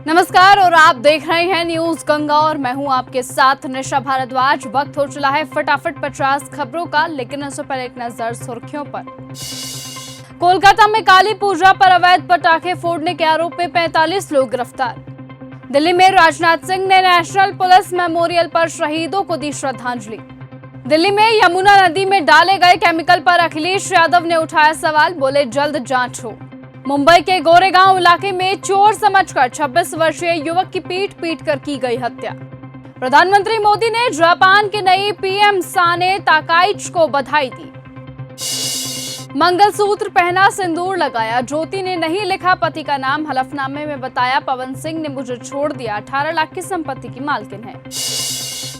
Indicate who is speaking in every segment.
Speaker 1: नमस्कार और आप देख रहे हैं न्यूज गंगा और मैं हूं आपके साथ निशा भारद्वाज। वक्त हो चला है फटाफट 50 खबरों का, लेकिन उससे पहले एक नजर सुर्खियों पर। कोलकाता में काली पूजा पर अवैध पटाखे फोड़ने के आरोप में 45 लोग गिरफ्तार। दिल्ली में राजनाथ सिंह ने नेशनल पुलिस मेमोरियल पर शहीदों को दी श्रद्धांजलि। दिल्ली में यमुना नदी में डाले गए केमिकल पर अखिलेश यादव ने उठाया सवाल, बोले जल्द जांच हो। मुंबई के गोरेगांव इलाके में चोर समझकर 26 वर्षीय युवक की पीट कर की गई हत्या। प्रधानमंत्री मोदी ने जापान के नई पीएम साने ताकाइची को बधाई दी। मंगलसूत्र पहना, सिंदूर लगाया, ज्योति ने नहीं लिखा पति का नाम, हलफनामे में बताया पवन सिंह ने मुझे छोड़ दिया, 18 लाख की संपत्ति की मालकिन है।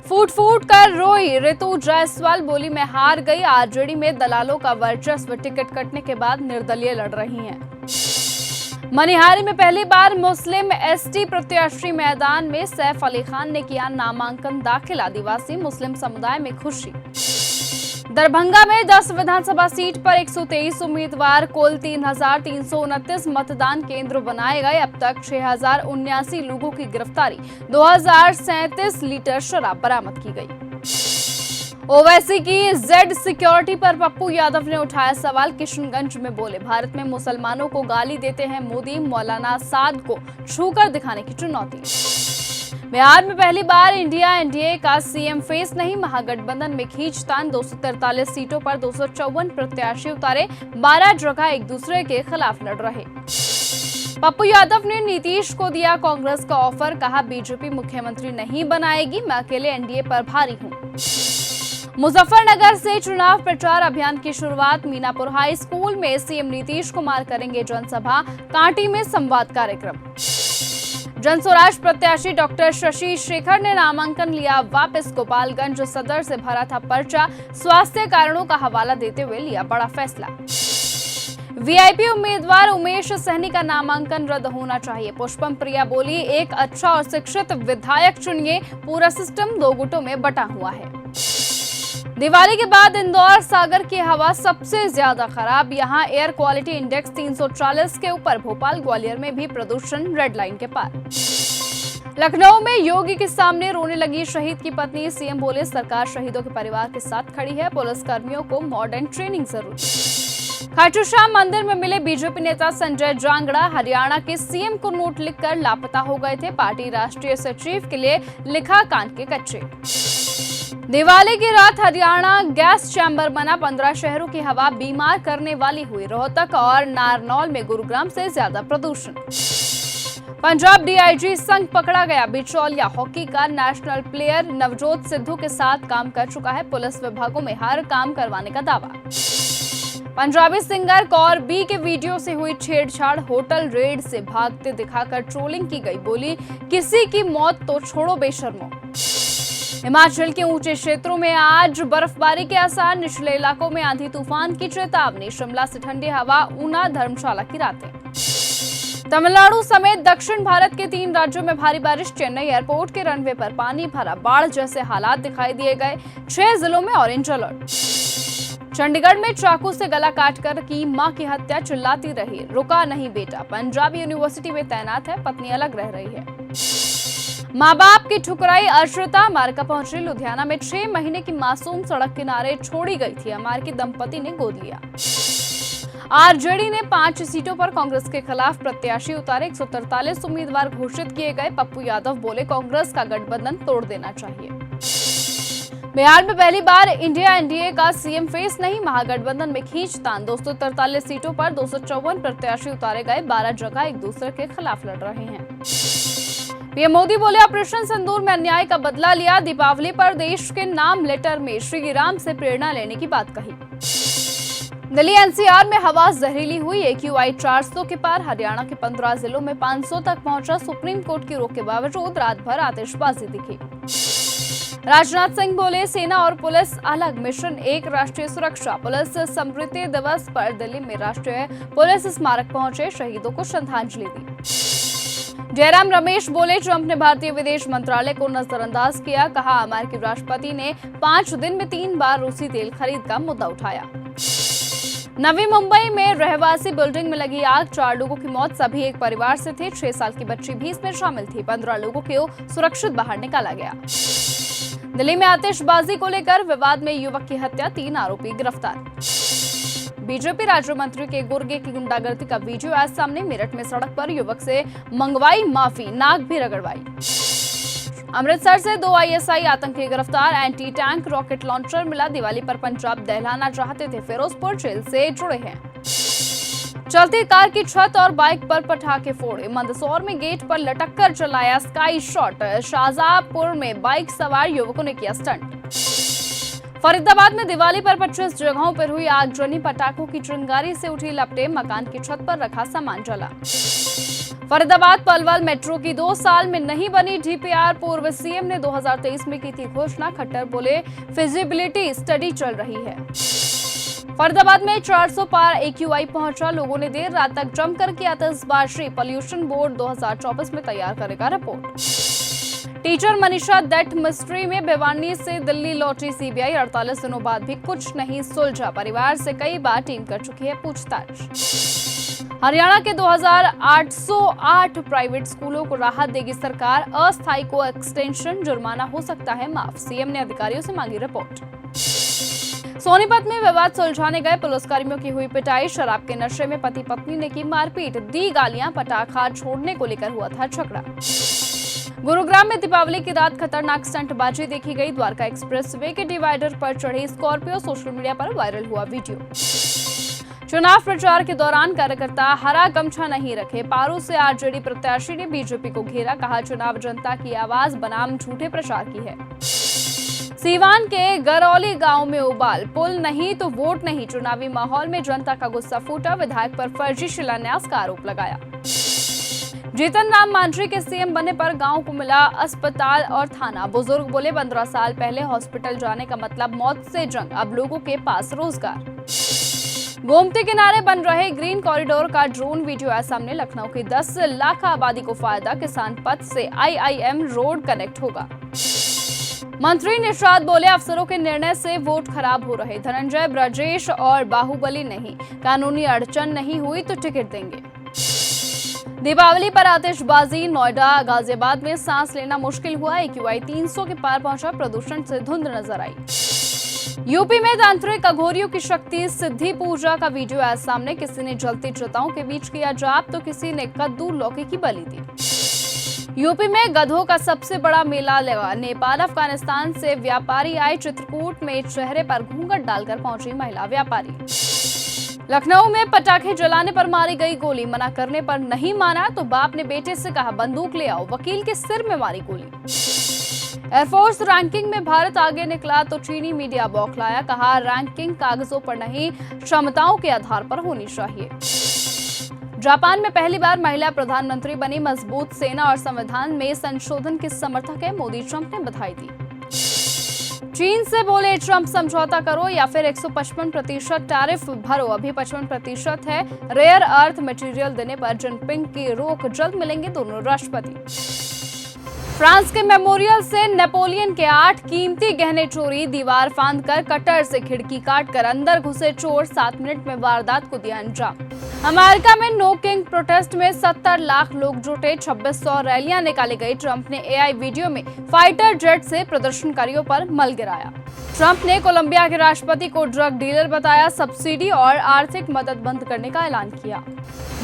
Speaker 1: फूट फूट कर रोई ऋतु जायसवाल, बोली मैं हार गई। आरजेडी में दलालों का वर्चस्व, टिकट कटने के बाद निर्दलीय लड़ रही हैं। मनिहारी में पहली बार मुस्लिम एसटी प्रत्याशी मैदान में, सैफ अली खान ने किया नामांकन दाखिल, आदिवासी मुस्लिम समुदाय में खुशी। दरभंगा में 10 विधानसभा सीट पर 123 उम्मीदवार, कुल 3,329 मतदान केंद्र बनाए गए। अब तक 6,079 लोगों की गिरफ्तारी, 2,037 लीटर शराब बरामद की गई। ओवैसी की जेड सिक्योरिटी पर पप्पू यादव ने उठाया सवाल, किशनगंज में बोले भारत में मुसलमानों को गाली देते हैं मोदी, मौलाना साद को छूकर दिखाने की चुनौती। बिहार में पहली बार इंडिया एनडीए का सीएम फेस नहीं, महागठबंधन में खींचतान, 243 सीटों पर 254 प्रत्याशी उतारे, 12 जगह एक दूसरे के खिलाफ लड़ रहे। पप्पू यादव ने नीतीश को दिया कांग्रेस का ऑफर, कहा बीजेपी मुख्यमंत्री नहीं बनाएगी, मैं अकेले एनडीए पर भारी हूं। मुजफ्फरनगर से चुनाव प्रचार अभियान की शुरुआत, मीनापुर हाई स्कूल में सीएम नीतीश कुमार करेंगे जनसभा, कांटी में संवाद कार्यक्रम। जनस्वराज प्रत्याशी डॉक्टर शशि शेखर ने नामांकन लिया वापस, गोपालगंज सदर से भरा था पर्चा, स्वास्थ्य कारणों का हवाला देते हुए लिया बड़ा फैसला। वीआईपी उम्मीदवार उमेश सहनी का नामांकन रद्द होना चाहिए, पुष्पम प्रिया बोली एक अच्छा और शिक्षित विधायक चुनिए, पूरा सिस्टम 2 गुटों में बटा हुआ है। दिवाली के बाद इंदौर सागर की हवा सबसे ज्यादा खराब, यहां एयर क्वालिटी इंडेक्स 340 के ऊपर, भोपाल ग्वालियर में भी प्रदूषण रेड लाइन के पार। लखनऊ में योगी के सामने रोने लगी शहीद की पत्नी, सीएम बोले सरकार शहीदों के परिवार के साथ खड़ी है, पुलिस कर्मियों को मॉडर्न ट्रेनिंग जरूरी। खाटू श्याम मंदिर में मिले बीजेपी नेता संजय जांगड़ा, हरियाणा के सीएम को नोट लिखकर लापता हो गए थे, पार्टी राष्ट्रीय सचिव के लिए लिखा कान के कच्चे। दिवाली की रात हरियाणा गैस चैम्बर बना, 15 शहरों की हवा बीमार करने वाली हुई, रोहतक और नारनौल में गुरुग्राम से ज्यादा प्रदूषण। पंजाब डीआईजी संघ पकड़ा गया, बिचौलिया हॉकी का नेशनल प्लेयर नवजोत सिद्धू के साथ काम कर चुका है, पुलिस विभागों में हर काम करवाने का दावा। पंजाबी सिंगर कौर बी के वीडियो से हुई छेड़छाड़, होटल रेड से भागते दिखाकर ट्रोलिंग की गई, बोली किसी की मौत तो छोड़ो बेशर्मो। हिमाचल के ऊंचे क्षेत्रों में आज बर्फबारी के आसार, निचले इलाकों में आंधी तूफान की चेतावनी, शिमला से ठंडी हवा, ऊना धर्मशाला की रातें। तमिलनाडु समेत दक्षिण भारत के 3 राज्यों में भारी बारिश, चेन्नई एयरपोर्ट के रनवे पर पानी भरा, बाढ़ जैसे हालात दिखाई दिए गए, 6 जिलों में ऑरेंज अलर्ट। चंडीगढ़ में चाकू से गला काटकर की मां की हत्या, चिल्लाती रही रुका नहीं बेटा, पंजाब यूनिवर्सिटी में तैनात है, पत्नी अलग रह रही है। माँ बाप की ठुकराई अर्शिता, मारका पहुंची, लुधियाना में 6 महीने की मासूम सड़क किनारे छोड़ी गई थी, अमेरिकी दंपति ने गोद लिया। आरजेडी ने 5 सीटों पर कांग्रेस के खिलाफ प्रत्याशी उतारे, 143 उम्मीदवार घोषित किए गए, पप्पू यादव बोले कांग्रेस का गठबंधन तोड़ देना चाहिए। बिहार में पहली बार इंडिया एनडीए का सीएम फेस नहीं, महागठबंधन में खींचतान, 243 सीटों पर 254 प्रत्याशी उतारे गए, 12 जगह एक दूसरे के खिलाफ लड़ रहे हैं। पीएम मोदी बोले ऑपरेशन सिंदूर में अन्याय का बदला लिया, दीपावली पर देश के नाम लेटर में श्री राम से प्रेरणा लेने की बात कही। दिल्ली एनसीआर में हवा जहरीली हुई, AQI 400 के पार, हरियाणा के 15 जिलों में 500 तक पहुंचा, सुप्रीम कोर्ट की रोक के बावजूद रात भर आतिशबाजी दिखी। राजनाथ सिंह बोले सेना और पुलिस अलग, मिशन 1 राष्ट्रीय सुरक्षा, पुलिस स्मृति दिवस पर दिल्ली में राष्ट्रीय पुलिस स्मारक पहुंचे, शहीदों को श्रद्धांजलि दी। जयराम रमेश बोले ट्रंप ने भारतीय विदेश मंत्रालय को नजरअंदाज किया, कहा अमेरिकी राष्ट्रपति ने 5 दिन में 3 बार रूसी तेल खरीद का मुद्दा उठाया। नवी मुंबई में रहवासी बिल्डिंग में लगी आग, 4 लोगों की मौत, सभी एक परिवार से थे। 6 साल की बच्ची भी इसमें शामिल थी। 15 लोगों को सुरक्षित बाहर निकाला गया। दिल्ली में आतिशबाजी को लेकर विवाद में युवक की हत्या, 3 आरोपी गिरफ्तार। बीजेपी राज्य मंत्री के गुर्गे की गुंडागर्दी का वीडियो आज सामने। मेरठ में सड़क पर युवक से मंगवाई माफी, नाक भी रगड़वाई। अमृतसर से 2 आईएसआई आतंकी गिरफ्तार, एंटी टैंक रॉकेट लॉन्चर मिला। दिवाली पर पंजाब दहलाना चाहते थे, फिरोजपुर जेल से जुड़े हैं। चलती कार की छत और बाइक पर पटाखे फोड़े, मंदसौर में गेट पर लटककर चलाया स्काई शॉट। शाहजहांपुर में बाइक सवार युवकों ने किया स्टंट। फरीदाबाद में दिवाली पर 25 जगहों पर हुई आगजनी, पटाखों की चिंगारी से उठी लपटें, मकान की छत पर रखा सामान जला। फरीदाबाद पलवल मेट्रो की 2 साल में नहीं बनी डीपीआर, पूर्व सीएम ने 2023 में की थी घोषणा। खट्टर बोले फिजिबिलिटी स्टडी चल रही है। फरीदाबाद में 400 पार एक्यूआई पहुंचा, लोगों ने देर रात तक जमकर की आतिशबाजी। पॉल्यूशन बोर्ड 2024 में तैयार करेगा report. Teacher Manisha death mystery में भिवानी से दिल्ली लौटी सीबीआई, 48 दिनों बाद भी कुछ नहीं सुलझा। परिवार से कई बार टीम कर चुकी है पूछताछ। हरियाणा के 2808 प्राइवेट स्कूलों को राहत देगी सरकार, अस्थायी को एक्सटेंशन, जुर्माना हो सकता है माफ। सीएम ने अधिकारियों से मांगी रिपोर्ट। सोनीपत में विवाद सुलझाने गए पुलिसकर्मियों की हुई पिटाई, शराब के नशे में पति पत्नी ने की मारपीट, दी गालियां, पटाखा छोड़ने को लेकर हुआ था झगड़ा। गुरुग्राम में दीपावली की रात खतरनाक स्टंटबाजी देखी गई। द्वारका एक्सप्रेसवे के डिवाइडर पर चढ़ी स्कॉर्पियो, सोशल मीडिया पर वायरल हुआ वीडियो। चुनाव प्रचार के दौरान कार्यकर्ता हरा गमछा नहीं रखे, पारू से आरजेडी प्रत्याशी ने बीजेपी को घेरा, कहा चुनाव जनता की आवाज बनाम झूठे प्रचार की है। सीवान के गरौली गांव में उबाल, पुल नहीं तो वोट नहीं, चुनावी माहौल में जनता का गुस्सा फूटा, विधायक पर फर्जी शिलान्यास का आरोप लगाया। जीतन राम मांझी के सीएम बनने पर गांव को मिला अस्पताल और थाना, बुजुर्ग बोले 15 साल पहले हॉस्पिटल जाने का मतलब मौत से जंग, अब लोगों के पास रोजगार। गोमती किनारे बन रहे ग्रीन कॉरिडोर का ड्रोन वीडियो आया सामने, लखनऊ की 10 लाख आबादी को फायदा, किसान पथ से आईआईएम रोड कनेक्ट होगा। मंत्री निषाद बोले अफसरों के निर्णय से वोट खराब हो रहे, धनंजय ब्रजेश और बाहुबली नहीं, कानूनी अड़चन नहीं हुई तो टिकट देंगे। दीपावली पर आतिशबाजी, नोएडा गाजियाबाद में सांस लेना मुश्किल हुआ, एक्यूआई 300 के पार पहुंचा, प्रदूषण से धुंध नजर आई। यूपी में तांत्रिक अघोरियों की शक्ति सिद्धि पूजा का वीडियो आया सामने, किसी ने जलती चिताओं के बीच किया जाप तो किसी ने कद्दू लौकी की बलि दी। यूपी में गधों का सबसे बड़ा मेला लगा, नेपाल अफगानिस्तान से व्यापारी आए, चित्रकूट में चेहरे पर घूंघट डालकर पहुंची महिला व्यापारी। लखनऊ में पटाखे जलाने पर मारी गई गोली, मना करने पर नहीं माना तो बाप ने बेटे से कहा बंदूक ले आओ, वकील के सिर में मारी गोली। एयरफोर्स रैंकिंग में भारत आगे निकला तो चीनी मीडिया बौखलाया, कहा रैंकिंग कागजों पर नहीं क्षमताओं के आधार पर होनी चाहिए। जापान में पहली बार महिला प्रधानमंत्री बनी, मजबूत सेना और संविधान में संशोधन के समर्थक है, मोदी ट्रंप ने बधाई दी। चीन से बोले ट्रंप समझौता करो या फिर 155% टैरिफ भरो, अभी 55% है, रेयर अर्थ मटेरियल देने पर जिनपिंग की रोक, जल्द मिलेंगे दोनों राष्ट्रपति। फ्रांस के मेमोरियल से नेपोलियन के 8 कीमती गहने चोरी, दीवार फांदकर कटर से खिड़की काटकर अंदर घुसे चोर, 7 मिनट में वारदात को दिया अंजाम। अमेरिका में नो किंग प्रोटेस्ट में 70 लाख लोग जुटे, 2600 रैलियां निकाली गई। ट्रंप ने एआई वीडियो में फाइटर जेट से प्रदर्शनकारियों पर मल गिराया। ट्रंप ने कोलंबिया के राष्ट्रपति को ड्रग डीलर बताया, सब्सिडी और आर्थिक मदद बंद करने का ऐलान किया।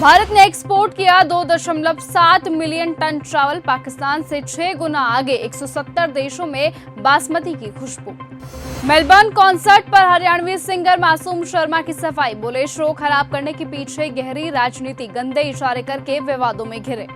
Speaker 1: भारत ने एक्सपोर्ट किया 2.7 मिलियन टन चावल, पाकिस्तान से 6 गुना आगे, 170 देशों में बासमती की खुशबू। मेलबर्न कॉन्सर्ट पर हरियाणवी सिंगर मासूम शर्मा की सफाई, बोले शो खराब करने के पीछे गहरी राजनीति, गंदे इशारे करके विवादों में घिरे।